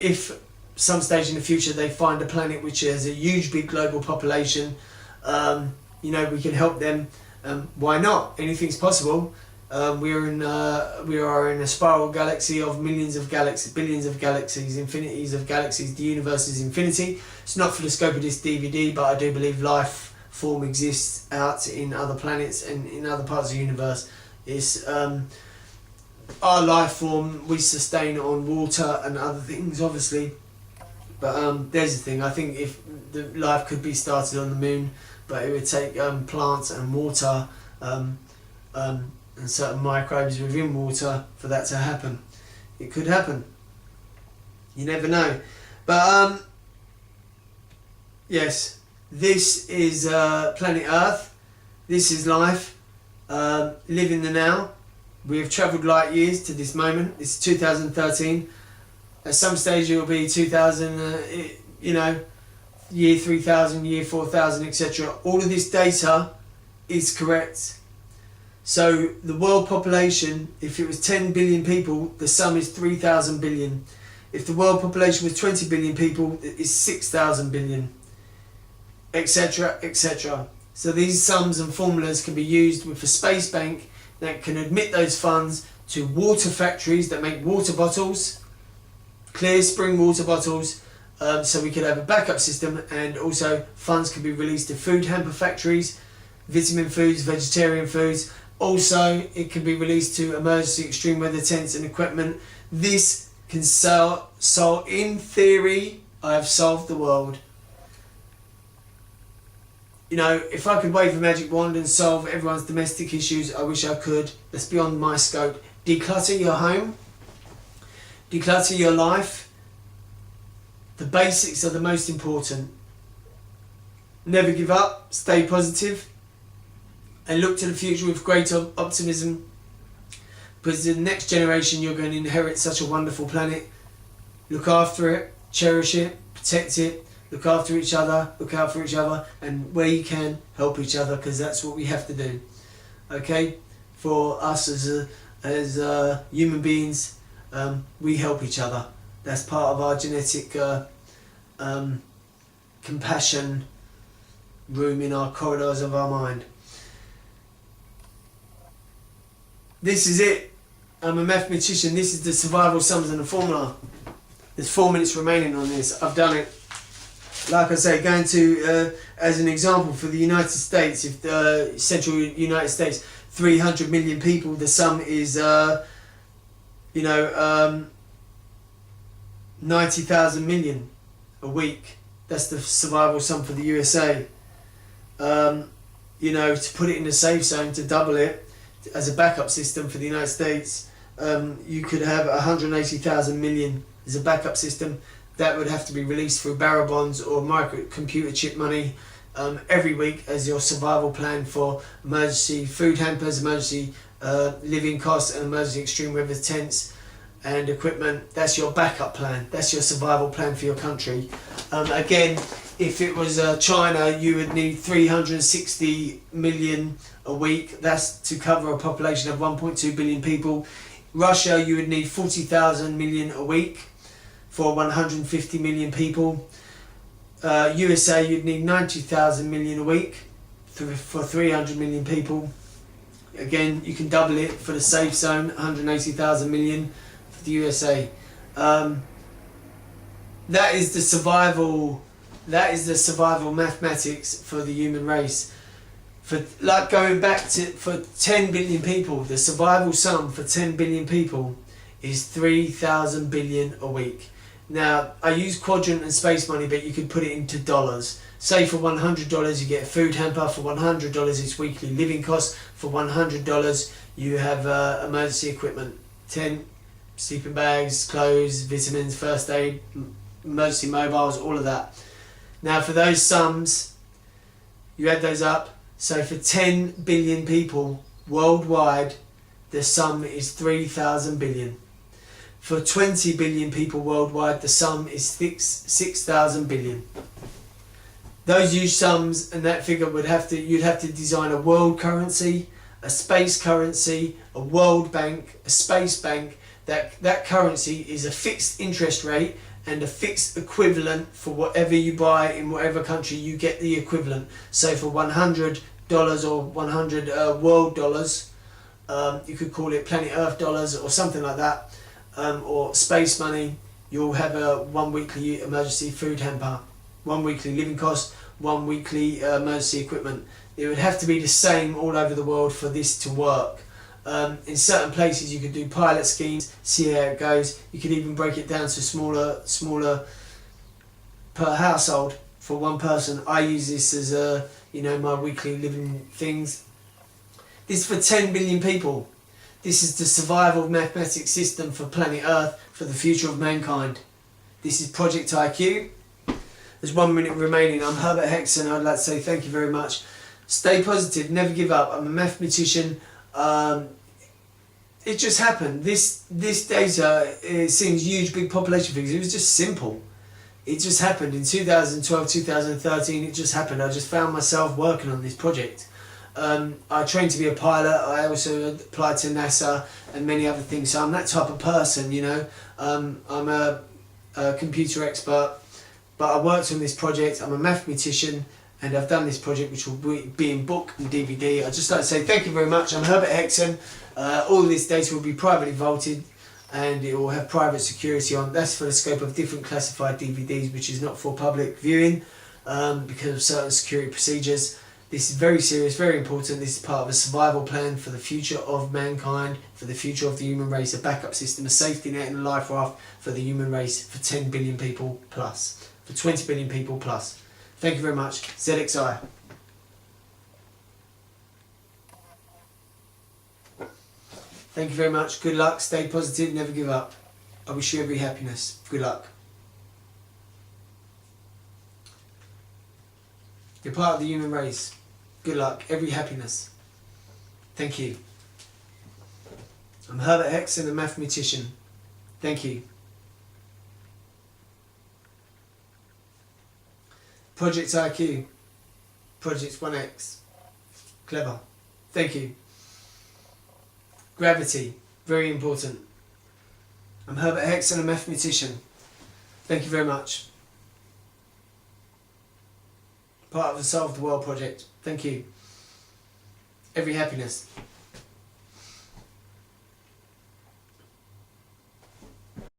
if some stage in the future they find a planet which has a huge big global population, we can help them. Why not? Anything's possible. We are in a spiral galaxy of millions of galaxies, billions of galaxies, infinities of galaxies. The universe is infinity. It's not for the scope of this DVD, but I do believe life form exists out in other planets and in other parts of the universe. It's our life form, we sustain on water and other things, obviously. But there's the thing. I think if the life could be started on the moon, but it would take plants and water and certain microbes within water for that to happen. It could happen. You never know. But yes, this is planet Earth. This is life. Live in the now. We have travelled light years to this moment. It's 2013. At some stage it will be 2000, year 3000, year 4000, etc. All of this data is correct. So the world population, if it was 10 billion people, the sum is 3,000 billion. If the world population was 20 billion people, it is 6,000 billion, etc., etc. So these sums and formulas can be used with a space bank that can admit those funds to water factories that make water bottles, clear spring water bottles, so we could have a backup system, and also funds can be released to food hamper factories, vitamin foods, vegetarian foods. Also, it can be released to emergency extreme weather tents and equipment. This can solve, in theory, I have solved the world. If I could wave a magic wand and solve everyone's domestic issues, I wish I could. That's beyond my scope. Declutter your home. Declutter your life. The basics are the most important. Never give up. Stay positive. And look to the future with great optimism. Because the next generation, you're going to inherit such a wonderful planet. Look after it. Cherish it. Protect it. Look after each other, look out for each other, and where you can, help each other, because that's what we have to do. Okay? For us as human beings, we help each other. That's part of our genetic compassion room in our corridors of our mind. This is it. I'm a mathematician. This is the survival sums and the formula. There's 4 minutes remaining on this. I've done it. Like I say, going to, as an example, for the United States, if the central United States, 300 million people, the sum is, 90,000 million a week. That's the survival sum for the USA. To put it in a safe zone, to double it, as a backup system for the United States, you could have 180,000 million as a backup system. That would have to be released through barrel bonds or microcomputer chip money every week as your survival plan for emergency food hampers, emergency living costs, and emergency extreme weather tents and equipment. That's your backup plan. That's your survival plan for your country. Again, if it was China, you would need 360 million a week. That's to cover a population of 1.2 billion people. Russia, you would need 40,000 million a week for 150 million people. USA, you'd need 90,000 million a week for 300 million people. Again, you can double it for the safe zone, 180,000 million for the USA. That is the survival mathematics for the human race. For 10 billion people, the survival sum for 10 billion people is 3,000 billion a week. Now, I use quadrant and space money, but you could put it into dollars. Say for $100 you get a food hamper, for $100 it's weekly living costs, for $100 you have emergency equipment, tent, sleeping bags, clothes, vitamins, first aid, emergency mobiles, all of that. Now for those sums, you add those up, so for 10 billion people worldwide, the sum is 3,000 billion. For 20 billion people worldwide, the sum is 6,000 billion. Those huge sums and that figure you'd have to design a world currency, a space currency, a world bank, a space bank. That currency is a fixed interest rate, and a fixed equivalent for whatever you buy in whatever country. You get the equivalent. So for $100 or 100 world dollars, you could call it Planet Earth dollars or something like that, or space money, you'll have a 1 weekly emergency food hamper, 1 weekly living cost, 1 weekly emergency equipment. It would have to be the same all over the world for this to work. In certain places you could do pilot schemes, see how it goes. You could even break it down to smaller per household for one person. I use this as my weekly living things. This is for 10 billion people. This is the survival mathematics system for planet Earth, for the future of mankind. This is Project IQ. There's 1 minute remaining. I'm Herbert Hexon. I'd like to say thank you very much. Stay positive, never give up. I'm a mathematician. It just happened. This data, it seems huge, big population figures. It was just simple. It just happened in 2012, 2013. It just happened. I just found myself working on this project. I trained to be a pilot. I also applied to NASA and many other things. So I'm that type of person, you know. I'm a computer expert, but I worked on this project. I'm a mathematician, and I've done this project, which will be in book and DVD. I'd just like to say thank you very much. I'm Herbert Hexon. All this data will be privately vaulted, and it will have private security on. That's for the scope of different classified DVDs, which is not for public viewing because of certain security procedures. This is very serious, very important. This is part of a survival plan for the future of mankind, for the future of the human race, a backup system, a safety net and a life raft for the human race, for 10 billion people plus, for 20 billion people plus. Thank you very much. ZXI. Thank you very much. Good luck. Stay positive. Never give up. I wish you every happiness. Good luck. You're part of the human race. Good luck. Every happiness. Thank you. I'm Herbert Hexon, a mathematician. Thank you. Project IQ. Project 1X. Clever. Thank you. Gravity. Very important. I'm Herbert Hexon, a mathematician. Thank you very much. Part of the Solve the World project. Thank you. Every happiness.